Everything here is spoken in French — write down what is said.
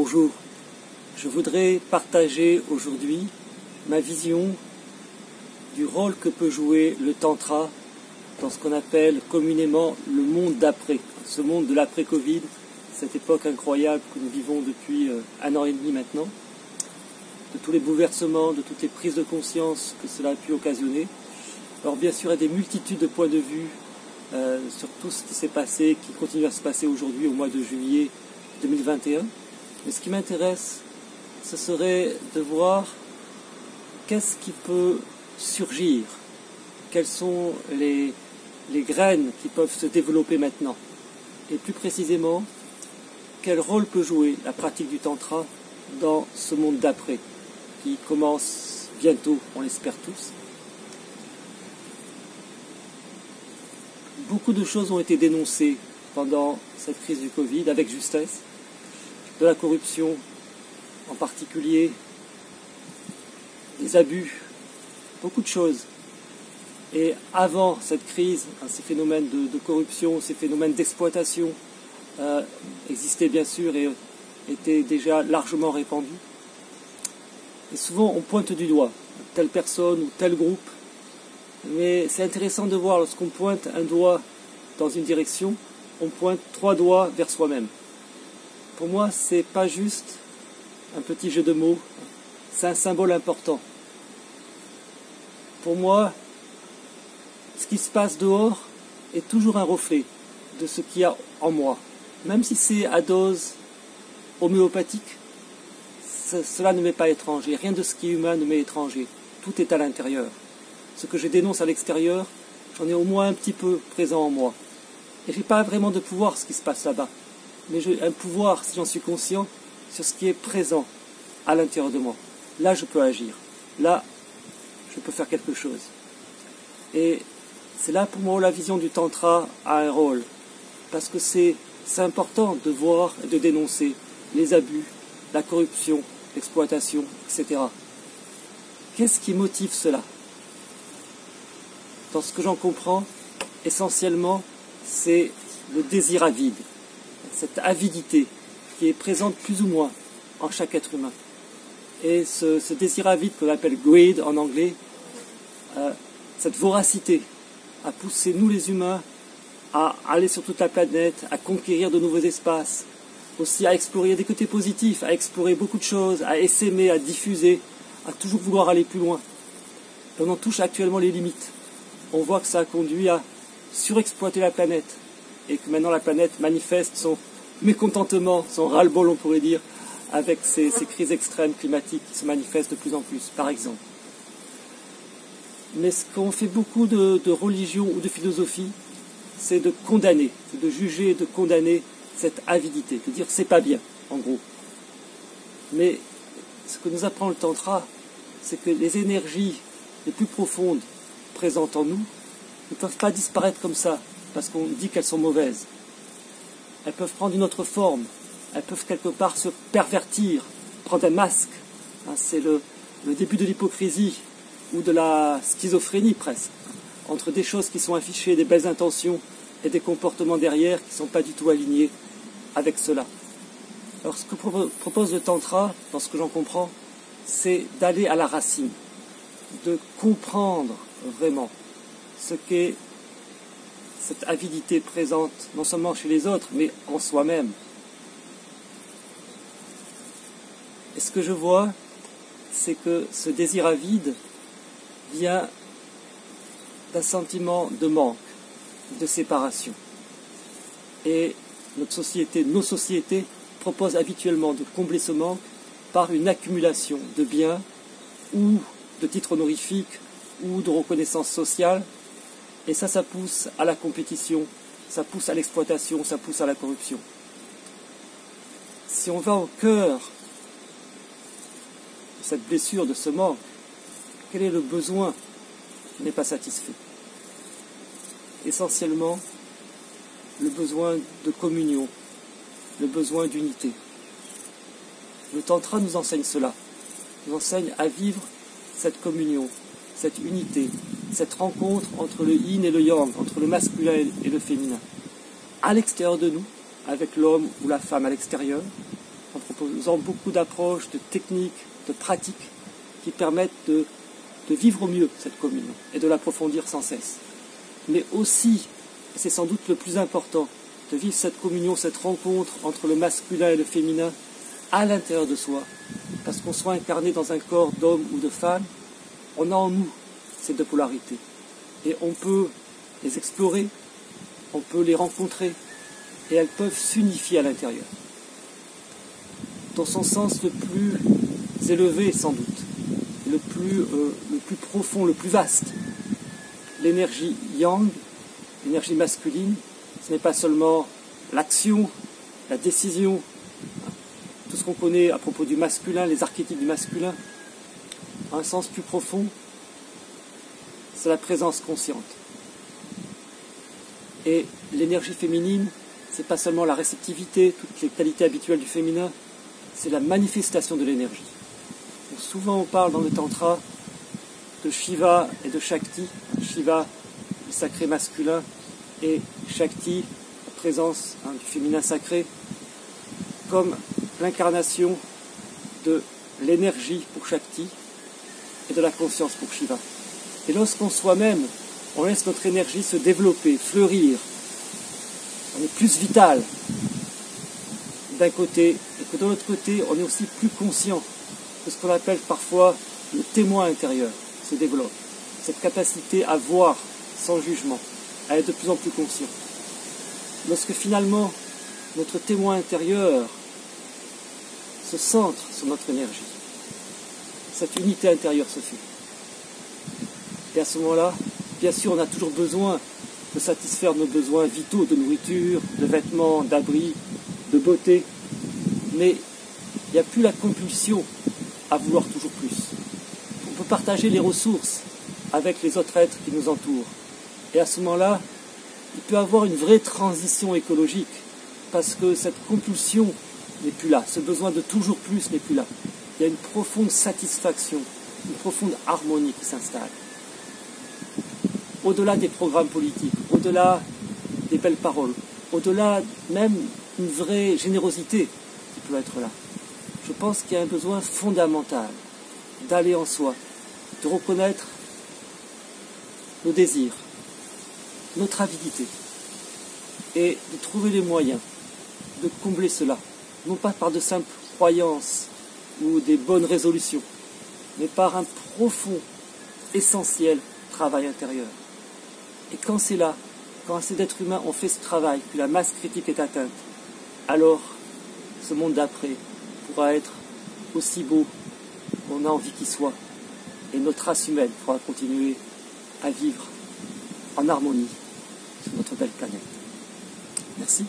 Bonjour, je voudrais partager aujourd'hui ma vision du rôle que peut jouer le Tantra dans ce qu'on appelle communément le monde d'après, ce monde de l'après-Covid, cette époque incroyable que nous vivons depuis 1 an et demi maintenant, de tous les bouleversements, de toutes les prises de conscience que cela a pu occasionner. Alors bien sûr, il y a des multitudes de points de vue sur tout ce qui s'est passé, qui continue à se passer aujourd'hui au mois de juillet 2021. Mais ce qui m'intéresse, ce serait de voir qu'est-ce qui peut surgir, quelles sont les graines qui peuvent se développer maintenant, et plus précisément, quel rôle peut jouer la pratique du Tantra dans ce monde d'après, qui commence bientôt, on l'espère tous. Beaucoup de choses ont été dénoncées pendant cette crise du Covid, avec justesse, de la corruption en particulier, des abus, beaucoup de choses. Et avant cette crise, ces phénomènes de corruption, ces phénomènes d'exploitation existaient bien sûr et étaient déjà largement répandus. Et souvent on pointe du doigt telle personne ou tel groupe, mais c'est intéressant de voir lorsqu'on pointe un doigt dans une direction, on pointe 3 doigts vers soi-même. Pour moi, c'est pas juste un petit jeu de mots, c'est un symbole important. Pour moi, ce qui se passe dehors est toujours un reflet de ce qu'il y a en moi. Même si c'est à dose homéopathique, cela ne m'est pas étranger. Rien de ce qui est humain ne m'est étranger. Tout est à l'intérieur. Ce que je dénonce à l'extérieur, j'en ai au moins un petit peu présent en moi. Et je n'ai pas vraiment de pouvoir ce qui se passe là-bas. Mais j'ai un pouvoir, si j'en suis conscient, sur ce qui est présent à l'intérieur de moi. Là, je peux agir. Là, je peux faire quelque chose. Et c'est là, pour moi, où la vision du Tantra a un rôle. Parce que c'est important de voir et de dénoncer les abus, la corruption, l'exploitation, etc. Qu'est-ce qui motive cela? Dans ce que j'en comprends, essentiellement, c'est le désir avide. Cette avidité qui est présente plus ou moins en chaque être humain. Et ce désir avide qu'on appelle greed en anglais, cette voracité a poussé nous les humains à aller sur toute la planète, à conquérir de nouveaux espaces, aussi à explorer des côtés positifs, à explorer beaucoup de choses, à essaimer, à diffuser, à toujours vouloir aller plus loin. Et on en touche actuellement les limites. On voit que ça a conduit à surexploiter la planète et que maintenant la planète manifeste son mécontentement, son ras-le-bol on pourrait dire, avec ces crises extrêmes climatiques qui se manifestent de plus en plus, par exemple. Mais ce qu'on fait beaucoup de religion ou de philosophie, c'est de condamner, c'est de juger et de condamner cette avidité, de dire c'est pas bien, en gros. Mais ce que nous apprend le Tantra, c'est que les énergies les plus profondes présentes en nous ne peuvent pas disparaître comme ça, parce qu'on dit qu'elles sont mauvaises. Elles peuvent prendre une autre forme, elles peuvent quelque part se pervertir, prendre un masque. C'est le début de l'hypocrisie, ou de la schizophrénie presque, entre des choses qui sont affichées, des belles intentions, et des comportements derrière qui ne sont pas du tout alignés avec cela. Alors ce que propose le Tantra, dans ce que j'en comprends, c'est d'aller à la racine, de comprendre vraiment ce qu'est cette avidité présente, non seulement chez les autres, mais en soi-même. Et ce que je vois, c'est que ce désir avide vient d'un sentiment de manque, de séparation. Et nos sociétés proposent habituellement de combler ce manque par une accumulation de biens ou de titres honorifiques ou de reconnaissance sociale. Et ça pousse à la compétition, ça pousse à l'exploitation, ça pousse à la corruption. Si on va au cœur de cette blessure, de ce manque, quel est le besoin qui n'est pas satisfait? Essentiellement, le besoin de communion, le besoin d'unité. Le Tantra nous enseigne cela, nous enseigne à vivre cette communion, cette unité, cette rencontre entre le yin et le yang, entre le masculin et le féminin, à l'extérieur de nous, avec l'homme ou la femme à l'extérieur, en proposant proposant beaucoup d'approches, de techniques, de pratiques qui permettent de vivre au mieux cette communion et de l'approfondir sans cesse. Mais aussi, et c'est sans doute le plus important, de vivre cette communion, cette rencontre entre le masculin et le féminin à l'intérieur de soi, parce qu'on soit incarné dans un corps d'homme ou de femme, on a en nous ces deux polarités. Et on peut les explorer, on peut les rencontrer, et elles peuvent s'unifier à l'intérieur. Dans son sens le plus élevé sans doute, le plus profond, le plus vaste, l'énergie yang, l'énergie masculine, ce n'est pas seulement l'action, la décision, tout ce qu'on connaît à propos du masculin, les archétypes du masculin, à un sens plus profond, c'est la présence consciente. Et l'énergie féminine, c'est pas seulement la réceptivité, toutes les qualités habituelles du féminin, c'est la manifestation de l'énergie. Souvent on parle dans le tantra de Shiva et de Shakti. Shiva, le sacré masculin, et Shakti, la présence du féminin sacré, comme l'incarnation de l'énergie pour Shakti et de la conscience pour Shiva. Et lorsqu'on soi-même, on laisse notre énergie se développer, fleurir, on est plus vital d'un côté, et que de l'autre côté, on est aussi plus conscient de ce qu'on appelle parfois le témoin intérieur se développe. Cette capacité à voir sans jugement, à être de plus en plus conscient. Lorsque finalement, notre témoin intérieur se centre sur notre énergie, cette unité intérieure se fait. Et à ce moment-là, bien sûr, on a toujours besoin de satisfaire nos besoins vitaux de nourriture, de vêtements, d'abri, de beauté, mais il n'y a plus la compulsion à vouloir toujours plus. On peut partager les ressources avec les autres êtres qui nous entourent. Et à ce moment-là, il peut y avoir une vraie transition écologique, parce que cette compulsion n'est plus là, ce besoin de toujours plus n'est plus là. Il y a une profonde satisfaction, une profonde harmonie qui s'installe. Au-delà des programmes politiques, au-delà des belles paroles, au-delà même d'une vraie générosité qui peut être là. Je pense qu'il y a un besoin fondamental d'aller en soi, de reconnaître nos désirs, notre avidité, et de trouver les moyens de combler cela, non pas par de simples croyances ou des bonnes résolutions, mais par un profond, essentiel travail intérieur. Et quand c'est là, quand assez d'êtres humains ont fait ce travail, puis la masse critique est atteinte, alors ce monde d'après pourra être aussi beau qu'on a envie qu'il soit. Et notre race humaine pourra continuer à vivre en harmonie sur notre belle planète. Merci.